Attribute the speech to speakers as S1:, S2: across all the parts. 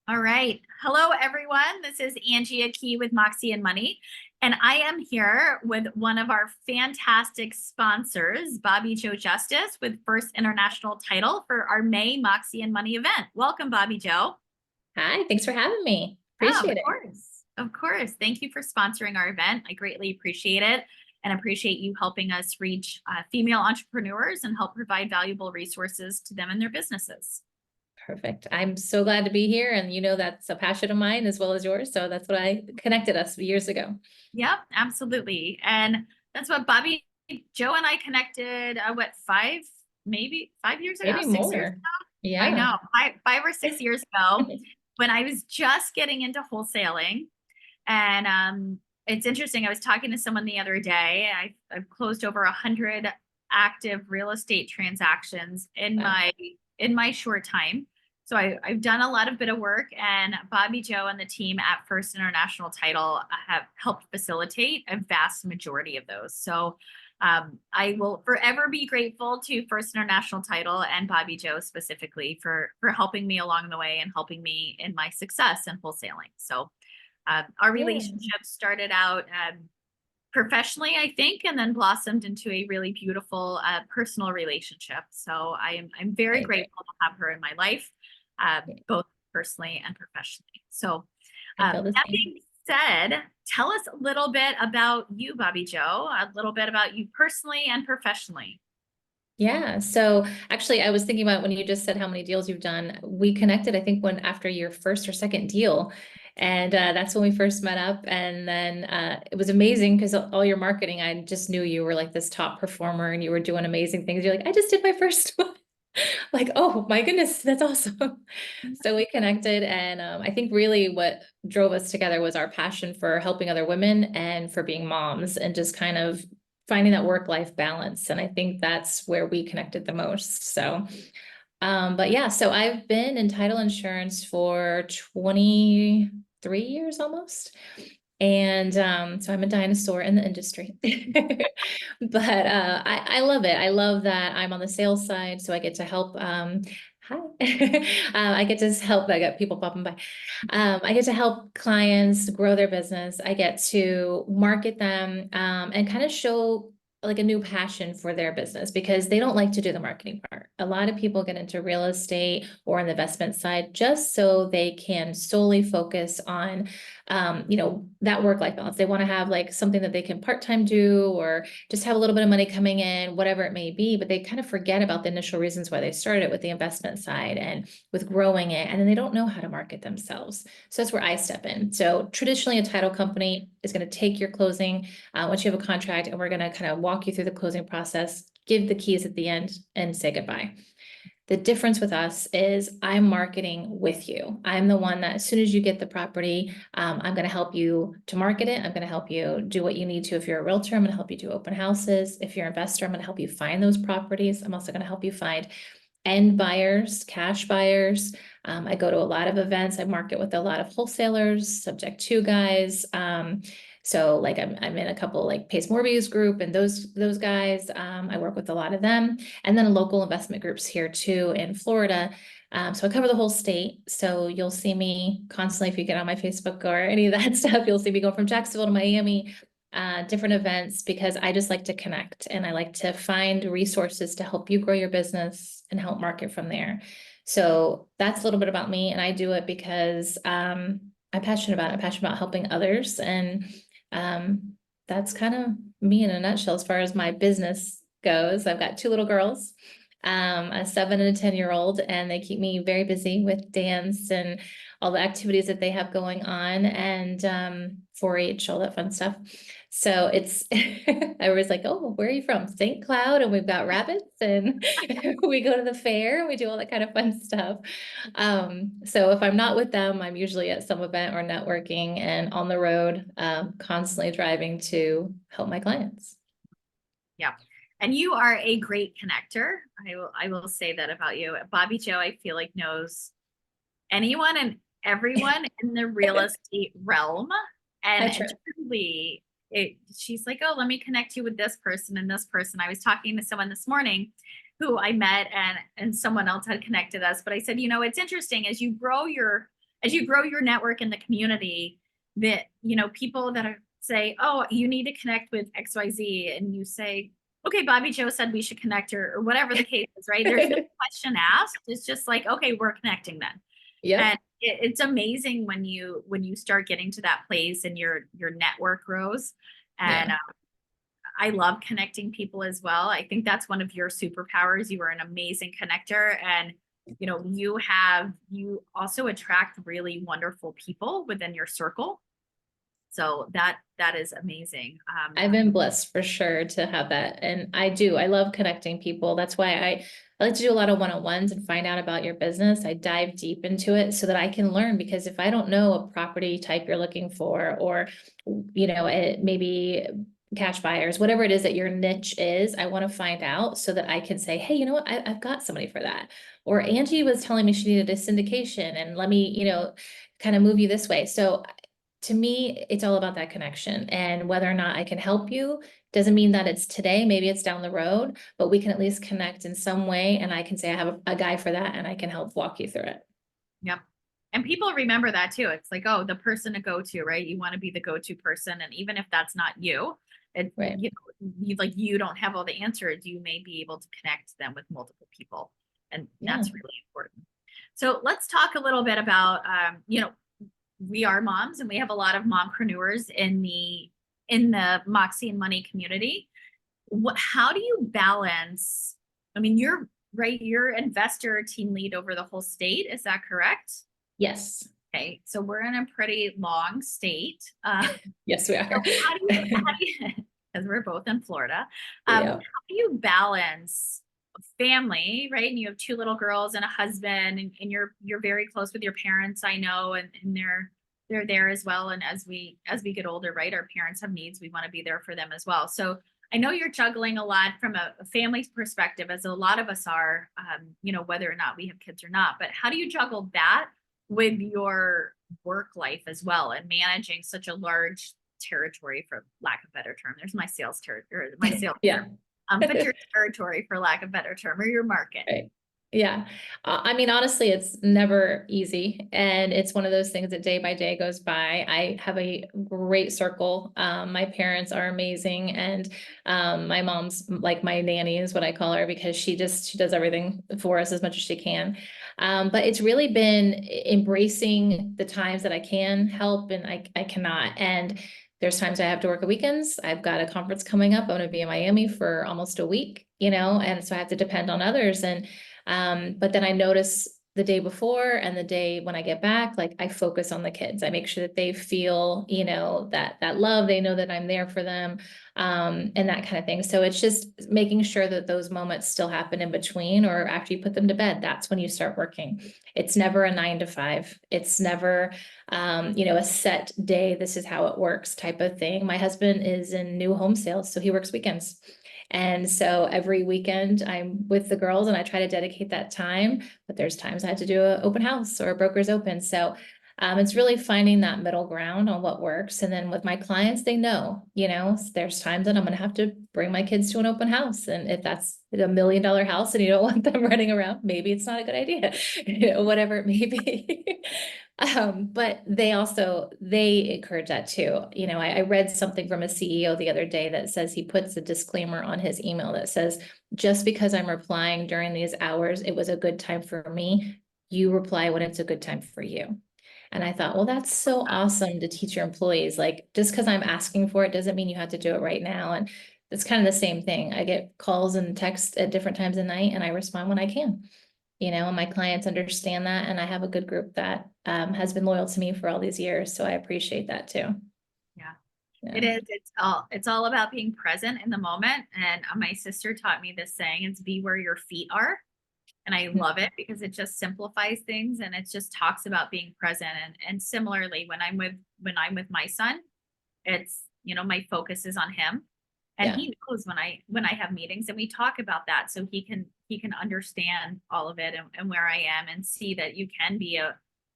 S1: All right. Hello, everyone. This is Angie Key with Moxie and Money. And I am here with one of our fantastic sponsors, Bobbi Jo Justice, with First International Title for our May Moxie and Money event. Welcome, Bobbi Jo.
S2: Hi, thanks for having me.
S1: Yeah, of
S2: Appreciate it.
S1: course. Of course. Thank you for sponsoring our event. I greatly appreciate it and appreciate you helping us reach female entrepreneurs and help provide valuable resources to them and their businesses.
S2: Perfect. I'm so glad to be here. And you know, that's a passion of mine as well as yours. So that's what I connected us years ago.
S1: Yep, absolutely. And that's what Bobbi Jo and I connected, maybe 5 years ago,
S2: Maybe
S1: 6 years
S2: more.
S1: ago. I
S2: Yeah.
S1: know, five or 6 years ago when I was just getting into wholesaling. And it's interesting. I was talking to someone the other day. I've closed over 100 active real estate transactions in
S2: Wow.
S1: my short time. So I've done a lot of bit of work, and Bobbi Jo and the team at First International Title have helped facilitate a vast majority of those. So I will forever be grateful to First International Title and Bobbi Jo specifically for helping me along the way and helping me in my success in wholesaling. So our
S2: Yeah.
S1: relationship started out professionally, I think, and then blossomed into a really beautiful personal relationship. So I'm
S2: I
S1: very
S2: agree.
S1: grateful to have her in my life, both personally and professionally. So
S2: I feel the
S1: that
S2: same.
S1: being said, tell us a little bit about you, Bobbi Jo, a little bit about you personally and professionally.
S2: Yeah. So actually, I was thinking about when you just said how many deals you've done. We connected, I think, when after your first or second deal. And that's when we first met up. And then it was amazing because all your marketing, I just knew you were like this top performer and you were doing amazing things. You're like, I just did my first one. Like, oh my goodness, that's awesome. So we connected. And I think really what drove us together was our passion for helping other women and for being moms and just kind of finding that work-life balance. And I think that's where we connected the most. So, but yeah, so I've been in title insurance for 23 years almost. And so I'm a dinosaur in the industry. But I love it. I love that I'm on the sales side, so I get to help. Hi. I get to help. I got people popping by. I get to help clients grow their business. I get to market them and kind of show like a new passion for their business because they don't like to do the marketing part. A lot of people get into real estate or on the investment side just so they can solely focus on that work-life balance. They want to have like something that they can part-time do or just have a little bit of money coming in, whatever it may be, but they kind of forget about the initial reasons why they started it with the investment side and with growing it, and then they don't know how to market themselves. So that's where I step in. So traditionally, a title company is going to take your closing once you have a contract, and we're going to kind of walk you through the closing process, give the keys at the end, and say goodbye. The difference with us is I'm marketing with you. I'm the one that as soon as you get the property, I'm going to help you to market it. I'm going to help you do what you need to. If you're a realtor, I'm going to help you do open houses. If you're an investor, I'm going to help you find those properties. I'm also going to help you find end buyers, cash buyers. I go to a lot of events. I market with a lot of wholesalers, subject to guys. So like I'm in a couple like Pace Morbius group and those guys. I work with a lot of them, and then local investment groups here too in Florida. So I cover the whole state. So you'll see me constantly if you get on my Facebook or any of that stuff. You'll see me go from Jacksonville to Miami, different events because I just like to connect and I like to find resources to help you grow your business and help market from there. So that's a little bit about me, and I do it because I'm passionate about it. I'm passionate about helping others, and that's kind of me in a nutshell as far as my business goes. I've got two little girls, a 7 and a 10-year-old, and they keep me very busy with dance and all the activities that they have going on, and 4-H, all that fun stuff. So it's, I was like, oh, where are you from? St. Cloud, and we've got rabbits, and we go to the fair, and we do all that kind of fun stuff. So if I'm not with them, I'm usually at some event or networking and on the road, constantly driving to help my clients.
S1: Yeah. And you are a great connector. I will say that about you. Bobbi Jo, I feel like knows anyone and everyone in the real estate realm.
S2: I
S1: And
S2: try.
S1: truly, she's like, oh, let me connect you with this person and this person. I was talking to someone this morning who I met, and someone else had connected us. But I said, it's interesting as you grow as you grow your network in the community, that, you know, people that are say, oh, you need to connect with XYZ, and you say, okay, Bobbi Jo said we should connect, or whatever the case is, right? There's no question asked. It's just like, okay, we're connecting then. And
S2: Yep.
S1: it's amazing when you start getting to that place and your network grows. And
S2: Yeah.
S1: I love connecting people as well. I think that's one of your superpowers. You are an amazing connector, and you know, you also attract really wonderful people within your circle. So that is amazing.
S2: I've been blessed for sure to have that. And I love connecting people. That's why I like to do a lot of one-on-ones and find out about your business. I dive deep into it so that I can learn, because if I don't know a property type you're looking for, or, you know, it maybe cash buyers, whatever it is that your niche is, I want to find out so that I can say, hey, you know what, I've got somebody for that. Or Angie was telling me she needed a syndication, and let me, you know, kind of move you this way. So to me, it's all about that connection, and whether or not I can help you doesn't mean that it's today, maybe it's down the road, but we can at least connect in some way. And I can say, I have a guy for that, and I can help walk you through it.
S1: Yep. And people remember that too. It's like, oh, the person to go to, right? You want to be the go-to person. And even if that's not you,
S2: Right.
S1: you know, you don't have all the answers, you may be able to connect them with multiple people. And
S2: Yeah.
S1: that's really important. So let's talk a little bit about, you know, we are moms and we have a lot of mompreneurs in the Moxie and Money community. How do you balance? I mean, you're right, you're investor team lead over the whole state. Is that correct?
S2: Yes.
S1: Okay, so we're in a pretty long state.
S2: Yes, we
S1: So
S2: are.
S1: because we're both in Florida, how
S2: Yeah.
S1: do you balance family, right? And you have two little girls and a husband, and you're very close with your parents, I know, and they're there as well. And as we get older, right, our parents have needs, we want to be there for them as well. So I know you're juggling a lot from a family's perspective, as a lot of us are, you know, whether or not we have kids or not. But how do you juggle that with your work life as well, and managing such a large territory, for lack of a better term? There's my sales territory, my sales
S2: Yeah.
S1: but your territory, for lack of a better term, or your market.
S2: Right. Yeah. I mean, honestly, it's never easy. And it's one of those things that day by day goes by. I have a great circle. My parents are amazing. And my mom's like my nanny is what I call her, because she does everything for us as much as she can. But it's really been embracing the times that I can help and I cannot. And there's times I have to work at weekends. I've got a conference coming up. I'm going to be in Miami for almost a week, you know, and so I have to depend on others. And but then I notice the day before and the day when I get back, like I focus on the kids. I make sure that they feel, you know, that love, they know that I'm there for them, and that kind of thing. So it's just making sure that those moments still happen in between, or after you put them to bed, that's when you start working. It's never a 9 to 5. It's never, you know, a set day, this is how it works type of thing. My husband is in new home sales, so he works weekends. And so every weekend I'm with the girls and I try to dedicate that time, but there's times I have to do an open house or a broker's open. So it's really finding that middle ground on what works. And then with my clients, they know, you know, there's times that I'm going to have to bring my kids to an open house. And if that's a $1 million house and you don't want them running around, maybe it's not a good idea, you know, whatever it may be. But they encourage that too. You know, I read something from a CEO the other day that says he puts a disclaimer on his email that says, just because I'm replying during these hours, it was a good time for me. You reply when it's a good time for you. And I thought, well, that's so awesome to teach your employees. Like, just because I'm asking for it doesn't mean you have to do it right now. And it's kind of the same thing. I get calls and texts at different times of night and I respond when I can. You know, and my clients understand that, and I have a good group that has been loyal to me for all these years. So I appreciate that too.
S1: Yeah. It
S2: Yeah.
S1: is. It's all about being present in the moment. And my sister taught me this saying, it's be where your feet are. And I love it because it just simplifies things, and it just talks about being present. And similarly, when I'm with my son, it's, you know, my focus is on him. And
S2: Yeah.
S1: he knows when I have meetings, and we talk about that, so he can understand all of it, and where I am, and see that you can be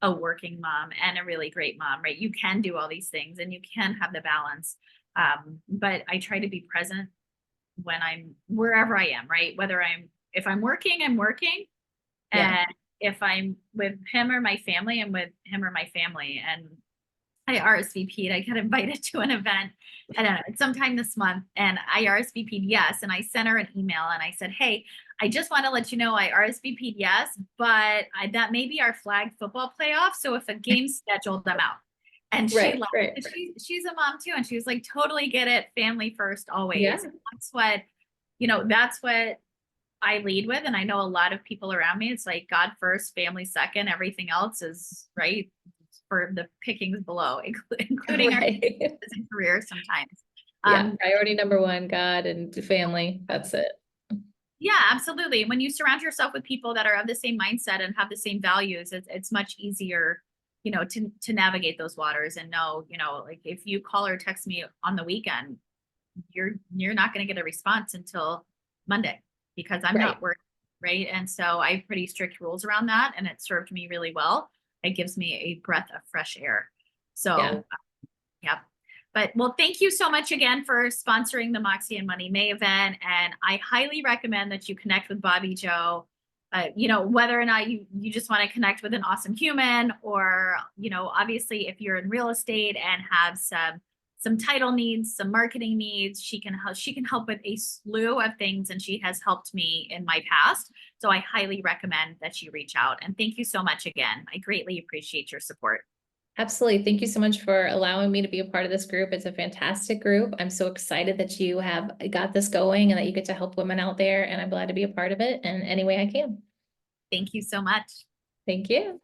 S1: a working mom and a really great mom, right? You can do all these things and you can have the balance. But I try to be present when I'm wherever I am, right? Whether if I'm working, I'm working.
S2: Yeah.
S1: And if I'm with him or my family, I'm with him or my family. And I RSVP'd, I got invited to an event, I don't know, sometime this month, and I RSVP'd yes. And I sent her an email and I said, hey, I just want to let you know I RSVP'd yes, but that may be our flag football playoff. So if a game's scheduled, I'm out. And she laughed.
S2: Right.
S1: And she's a mom too. And she was like, totally get it. Family first, always.
S2: Yeah.
S1: That's what, that's what I lead with. And I know a lot of people around me, it's like God first, family second, everything else is right for the pickings below, including our
S2: Right.
S1: business and career sometimes.
S2: Yeah. Priority number one, God and family. That's it.
S1: Yeah, absolutely. When you surround yourself with people that are of the same mindset and have the same values, it's much easier, to navigate those waters and know, like if you call or text me on the weekend, you're not going to get a response until Monday because I'm not working, right? And so I have pretty strict rules around that, and it served me really well. It gives me a breath of fresh air. So, yeah. But well, thank you so much again for sponsoring the Moxie and Money May event. And I highly recommend that you connect with Bobbi Jo. Whether or not you just want to connect with an awesome human, or, obviously if you're in real estate and have some title needs, some marketing needs, she can help with a slew of things, and she has helped me in my past. So I highly recommend that you reach out. And thank you so much again. I greatly appreciate your support.
S2: Absolutely. Thank you so much for allowing me to be a part of this group. It's a fantastic group. I'm so excited that you have got this going and that you get to help women out there. And I'm glad to be a part of it in any way I can.
S1: Thank you so much.
S2: Thank you.